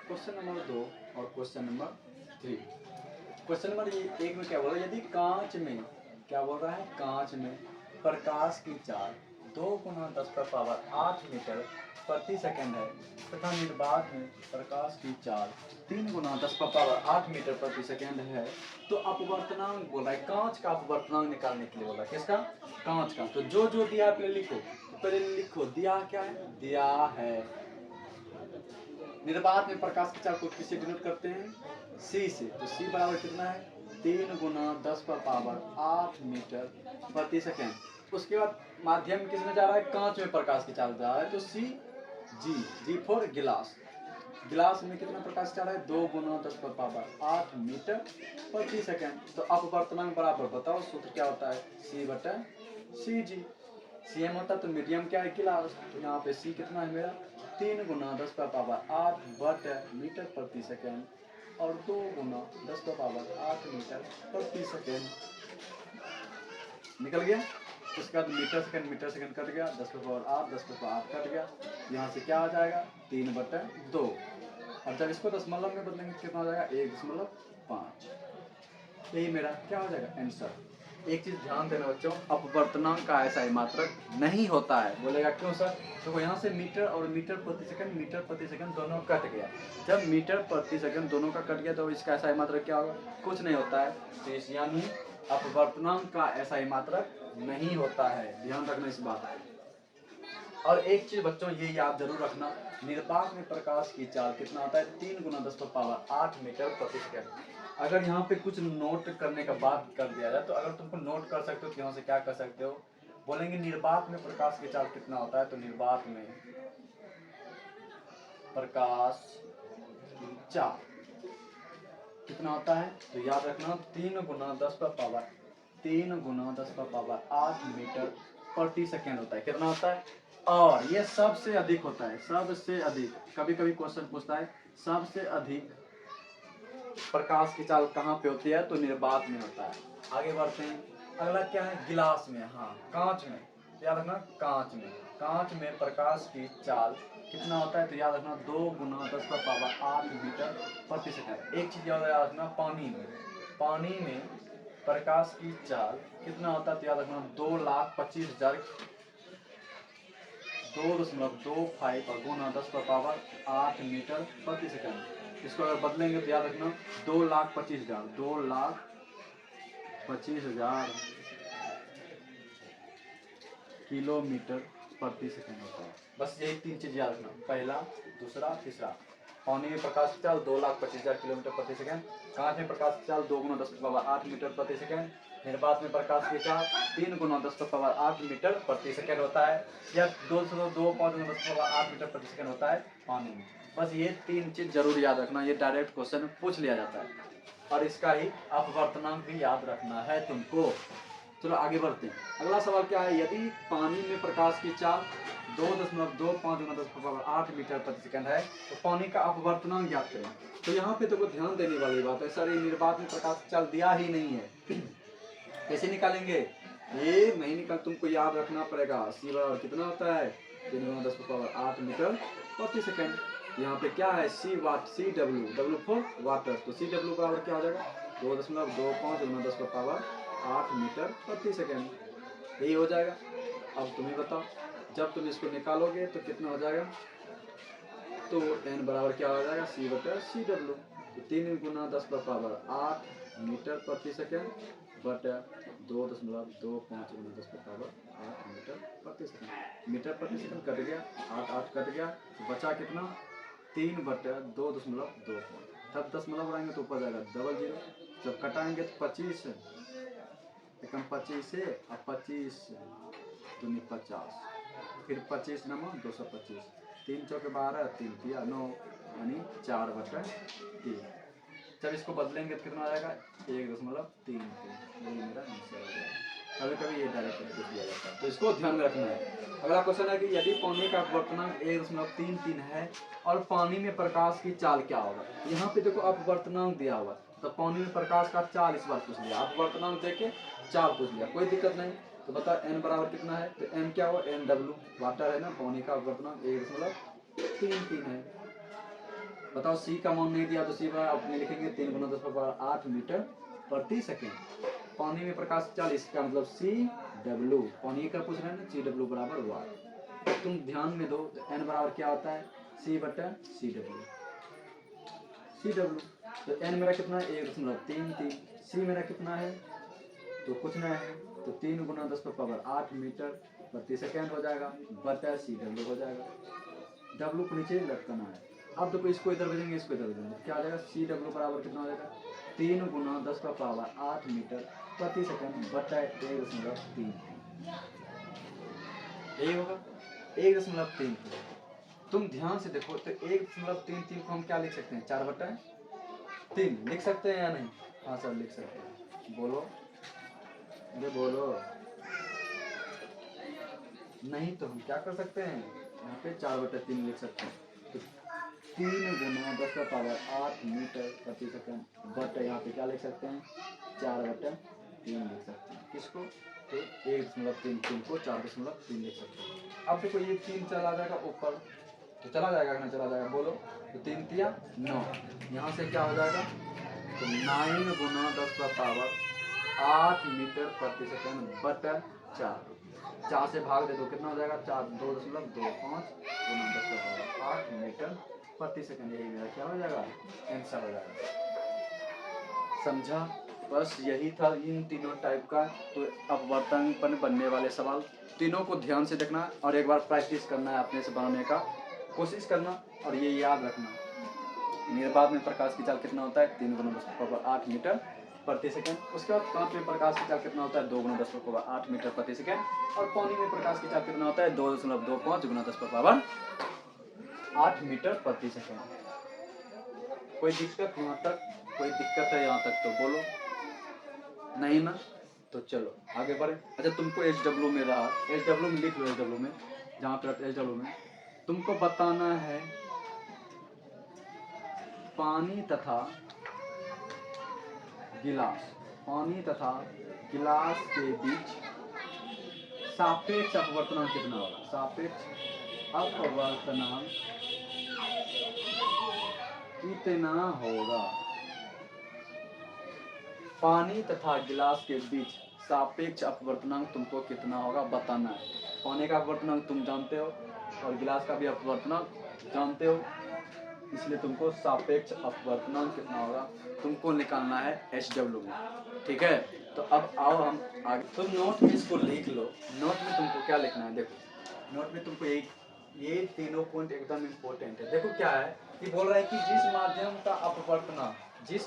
क्वेश्चन नंबर 2 और क्वेश्चन नंबर 3। क्वेश्चन नंबर 1 में क्या बोल रहा है? यदि कांच में क्या बोल रहा है? कांच में प्रकाश की चाल 2 × 10⁸ मीटर प्रति सेकंड है तथा निर्वात में प्रकाश की चाल 3 × 10⁸ मीटर प्रति सेकंड है, तो अपवर्तनांक बोला है। कांच का अपवर्तनांक निकालने के लिए बोला है। किसका? कांच का। तो जो जो दिया पहले लिखो, पहले लिखो दिया क्या है? दिया है निर्वात में प्रकाश की चाल को किससे डिनोट करते हैं? c से। तो c बराबर कितना है? 3 × 10⁸ मीटर प्रति सेकंड। उसके बाद माध्यम किसमें जा रहा है? कांच में प्रकाश की चाल जा रहा है, तो c g फॉर गिलास। गिलास में कितना प्रकाश चाल है? 2 × 10⁸ मीटर प्रति सेकंड। तो अपवर्तनांक बराबर बताओ सूत्र क्या होता है? c बटा cg। cm होता तो मीडियम क्या है? गिलास। तो यहाँ पे c कितना है मेरा? 3 × 10⁸ मीटर प्रति सेकंड और 2 × 10⁸ मीटर प्रति सेकंड। निकल गया। उसके बाद मीटर सेकंड कट गया, 10⁸ कट गया। यहाँ से क्या आ जाएगा? 3/2। और जब इसको दशमलव में बदलेंगे कितना आ जाएगा? 1.5। यही मेरा क्या हो जाएगा? आंसर। एक चीज ध्यान देना बच्चों, अपवर्तनांक का ऐसा ही मात्रक नहीं होता है। बोलेगा क्यों सर? तो यहाँ से मीटर और मीटर प्रति सेकंड दोनों कट गया। जब मीटर प्रति सेकंड दोनों का कट गया तो इसका ऐसा ही मात्रक क्या होगा? कुछ नहीं होता है। तो इस यानी अपवर्तनांक का ऐसा ही मात्रक नहीं होता है। ध्यान रखना इस बात है। और एक चीज बच्चों ये याद जरूर रखना, निर्वात में प्रकाश की चाल कितना होता है? 3 × 10⁸ मीटर प्रति सेकंड। अगर यहाँ पे कुछ नोट करने का बात कर दिया जाए तो अगर तुमको नोट कर सकते हो तो यहाँ से क्या कर सकते हो? बोलेंगे निर्वात में प्रकाश की चाल कितना होता है? तो निर्वात में प्रकाश की चाल कितना होता है? तो याद रखना 3 × 10⁸ मीटर प्रति सेकंड होता है। कितना होता है? और ये सबसे अधिक होता है, सबसे अधिक। कभी कभी क्वेश्चन पूछता है सबसे अधिक प्रकाश की चाल कहाँ पे होती है? तो निर्वात में होता है। आगे बढ़ते हैं। अगला क्या है? गिलास में। हाँ, कांच में। याद रखना कांच में प्रकाश की चाल कितना होता है? तो याद रखना 2 × 10⁸ मीटर प्रति सेकंड। एक चीज याद रखना, पानी में प्रकाश की चाल कितना होता है? तो याद रखना 2,25,000 2.25 × 10⁸ मीटर प्रति सेकंड। इसको अगर बदलेंगे तो याद रखना 2,25,000 किलोमीटर प्रति सेकंड होता है। बस यही 3 चीज याद रखना, पहला, दूसरा, तीसरा। पानी में प्रकाश की चाल 2,25,000 किलोमीटर प्रति सेकंड। कांच में प्रकाश की चाल 2 × 10⁸ मीटर प्रति सेकंड। निर्वात में प्रकाश की चाल 3 × 10⁸ मीटर प्रति सेकंड होता है, या 2.25 × 10⁸ मीटर प्रति सेकंड होता है पानी में। बस ये 3 चीज जरूर याद रखना, ये डायरेक्ट क्वेश्चन पूछ लिया जाता है। और इसका ही अपवर्तनांक भी याद रखना है तुमको। चलो आगे बढ़ते हैं। अगला सवाल क्या है, यदि पानी में प्रकाश की चाल 2.25 × 10⁸ मीटर प्रति सेकंड है तो पानी का अपवर्तनांक ज्ञात करें। तो यहाँ पे तो ध्यान देने वाली बात है सर, ये निर्वात में प्रकाश की चाल दिया ही नहीं है। कैसे निकालेंगे, ये नहीं निकाल, तुमको याद रखना पड़ेगा। सी बराबर कितना होता है, 3×10⁸ मीटर प्रति सेकंड। यहाँ पे क्या है, C watt, C W, W for water, तो सी डब्ल्यू बराबर क्या हो जाएगा, 2.25 × 10⁸ मीटर प्रति सेकंड, यही हो जाएगा। अब तुम्हें बताओ, जब तुम इसको निकालोगे तो कितना हो जाएगा, तो n बराबर क्या हो जाएगा, c बटा सी डब्ल्यू, तो 3×10⁸ मीटर प्रति सेकंड बटा 2.25 × 10⁸ मीटर प्रति सेकंड। मीटर प्रति सेकंड कट गया, 8 कट गया, तो बचा कितना, 3/2.25। तब दशमलव बढ़ाएंगे तो ऊपर जाएगा 00, जब कटाएंगे तो 25 एकम 25 से, अब 25 दूनी 50, फिर 25 नमो 225, 3 चौके 12, 3 तिया 9, यानी 4/3। जब इसको बदलेंगे तो कितना आ जाएगा, 1.33, यही मेरा आंसर हो जाएगा। कभी कभी ये डायरेक्ट करके दिया जाता है, तो इसको ध्यान में रखना है। अगला क्वेश्चन है कि यदि पानी का अपवर्तनांक 1.33 है और पानी में प्रकाश की चाल क्या होगा। यहाँ पे देखो अपवर्तनांक दिया हुआ, तो पानी में प्रकाश का चाल इस बार पूछ लिया, अपवर्तनांक देके चाल पूछ लिया, कोई दिक्कत नहीं। तो बता n बराबर कितना है, तो n क्या हुआ, n डब्ल्यू, वाटर है ना, पानी का अपवर्तनांक 1.33 है। बताओ c का मान नहीं दिया तो c बराबर अपने लिखेंगे 3×10⁸ मीटर प्रति सेकंड। पानी में प्रकाश की चाल, इसका मतलब सी डब्ल्यू, पानी का पूछ रहे हैं ना, सी डब्ल्यू बराबर वाट। तुम ध्यान में दो, तो n बराबर क्या होता है, c बटा सी डब्ल्यू, सी डब्ल्यू, तो n मेरा कितना है, 1.33, c मेरा कितना है, तो कुछ नहीं है, तो 3×10⁸ मीटर प्रति सेकंड हो जाएगा, बटा सी डब्ल्यू हो जाएगा। डब्ल्यू को नीचे लटकाना है। अब देखो, इसको इधर भेजेंगे, इसको इधर भेजेंगे, क्या आ जाएगा, सी डब्ल्यू बराबर कितना हो जाएगा, 3×10⁸ मीटर प्रति सेकंड बटा 1.33, यही होगा 1.33। तुम ध्यान से देखो, तो 1.33 को हम क्या लिख सकते हैं, 4/3 लिख सकते हैं या नहीं, हाँ सर लिख सकते हैं, बोलो, अरे बोलो, नहीं तो हम क्या कर सकते हैं, यहाँ पे 4/3 लिख सकते हैं, तो 3×10⁸ मीटर प्रति सेकंड बट यहाँ पे क्या लिख सकते हैं, 4/3 लिख सकते हैं, किसको, तो 1.33 को 4.3 लिख सकते हैं। अब देखो ये 3 चला जाएगा ऊपर, तो चला जाएगा कि नहीं चला जाएगा, बोलो, तो 3 तिया 9, यहाँ से क्या हो जाएगा, तो 9×10⁸ मीटर प्रति सेकंड बटा 4 से भाग दे दो, कितना हो जाएगा, 2.25 × 10⁸ मीटर प्रति सेकंड, यही मेरा क्या हो जाएगा, आंसर हो जाएगा। समझा, बस यही था इन तीनों टाइप का। तो अपवर्तन पर बनने वाले सवाल तीनों को ध्यान से देखना और एक बार प्रैक्टिस करना है, अपने से बनाने का कोशिश करना, और ये याद रखना, निर्वात में प्रकाश की चाल कितना होता है, 3×10⁸ मीटर प्रति सेकंड। उसके बाद कांच में प्रकाश की चाल कितना होता है, 2×10⁸ मीटर प्रति सेकंड। और पानी में प्रकाश की चाल कितना होता है, 2.25 × 10⁸ मीटर प्रति सेकंड। कोई दिक्कत यहाँ तक, कोई दिक्कत है यहाँ तक तो बोलो, नहीं ना, तो चलो आगे बढ़े। अच्छा, तुमको SW में रहा, SW में लिख लो, SW में जहाँ पर SW में तुमको बताना है पानी तथा गिलास के बीच सापेक्ष अपवर्तनांक कितना होगा, सापेक्ष अपवर्तनांक कितना होगा, पानी तथा गिलास के बीच सापेक्ष अपवर्तनांक तुमको कितना होगा बताना है। पानी का अपवर्तनांक तुम जानते हो और गिलास का भी अपवर्तनांक जानते हो, इसलिए तुमको सापेक्ष अपवर्तनांक कितना होगा तुमको निकालना है SW में, ठीक है। तो अब आओ हम आगे, तुम नोट में इसको लिख लो। नोट में तुमको क्या लिखना है, देखो नोट में तुमको ये तीनों पॉइंट एकदम इम्पोर्टेंट है। देखो क्या है कि बोल रहा है कि जिस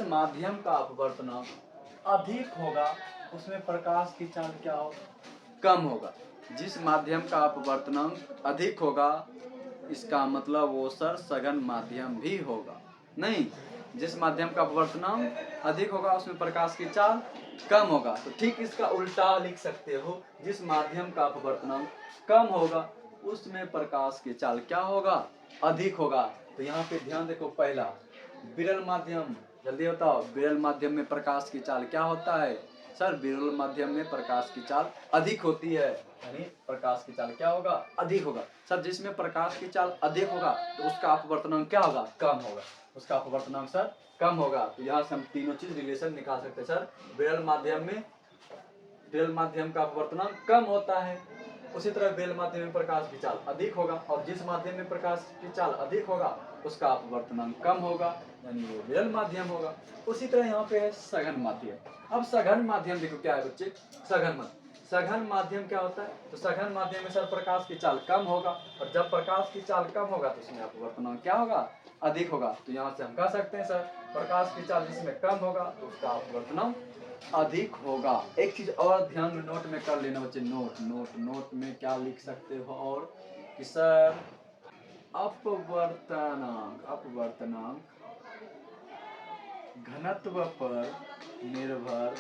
माध्यम का अपवर्तनांक अधिक होगा उसमें प्रकाश की चाल क्या हो, कम होगा। जिस माध्यम का अपवर्तनांक अधिक होगा इसका मतलब वो सर सघन माध्यम भी होगा, नहीं जिस माध्यम का अपवर्तनांक अधिक होगा उसमें प्रकाश की चाल कम होगा। तो ठीक इसका उल्टा लिख सकते हो, जिस माध्यम का अपवर्तनांक कम होगा उसमें प्रकाश की चाल क्या होगा, अधिक होगा। तो यहाँ पे ध्यान देखो, पहला विरल माध्यम, जल्दी बताओ, विरल माध्यम में प्रकाश की चाल क्या होता है सर? विरल माध्यम में प्रकाश की चाल अधिक होती है, यानी प्रकाश की चाल क्या होगा, अधिक होगा। सर जिसमें प्रकाश की चाल अधिक होगा तो उसका अपवर्तनांक क्या होगा, कम होगा, उसका अपवर्तनांक सर कम होगा। तो यहाँ से हम तीनों चीज रिलेशन निकाल सकते हैं सर। विरल माध्यम का अपवर्तनांक कम होता है, उसी तरह विरल माध्यम में प्रकाश की चाल अधिक होगा, और जिस माध्यम में प्रकाश की चाल अधिक होगा उसका अपवर्तनांक कम होगा, यानी वो विरल माध्यम होगा। उसी तरह यहाँ पे है सघन माध्यम। अब सघन माध्यम देखो क्या है बच्चे, सघन माध्यम क्या होता है? तो सघन माध्यम में सर प्रकाश की चाल कम होगा, और जब प्रकाश की चाल कम होगा तो उसमें अपवर्तनांक क्या होगा, अधिक होगा। तो यहाँ से हम कह सकते हैं सर प्रकाश की चाल जिसमें कम होगा तो उसका अपवर्तनांक अधिक होगा। एक चीज और ध्यान में नोट में कर लेना बच्चे, नोट में क्या लिख सकते हो, और कि सर अपवर्तनांक घनत्व पर निर्भर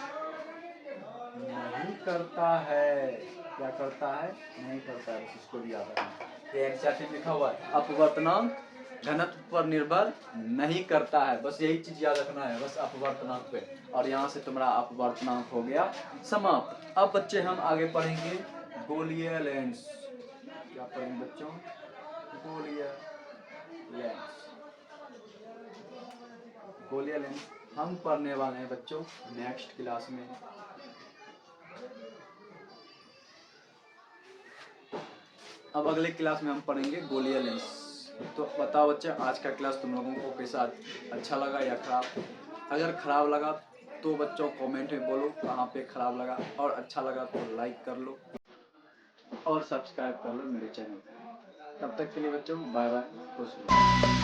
नहीं करता है। क्या करता है, नहीं करता है, इसको भी याद रखना। एनसीईआरटी लिखा हुआ है अपवर्तनांक घनत्व पर निर्भर नहीं करता है, बस यही चीज याद रखना है, बस अपवर्तनांक पे। और यहाँ से तुम्हारा अपवर्तनांक हो गया समाप्त। अब बच्चे हम आगे पढ़ेंगे गोलीय लेंस। क्या पढ़ेंगे बच्चों, गोलीय लेंस। गोलीय लेंस हम पढ़ने वाले हैं बच्चों नेक्स्ट क्लास में। अब अगले क्लास में हम पढ़ेंगे गोलीय लेंस। तो बताओ बच्चे आज का क्लास तुम लोगों को कैसा, अच्छा लगा या खराब? अगर खराब लगा तो बच्चों कमेंट में बोलो कहाँ पे खराब लगा, और अच्छा लगा तो लाइक कर लो और सब्सक्राइब कर लो मेरे चैनल। तब तक के लिए बच्चों बाय बाय, खुश रहो।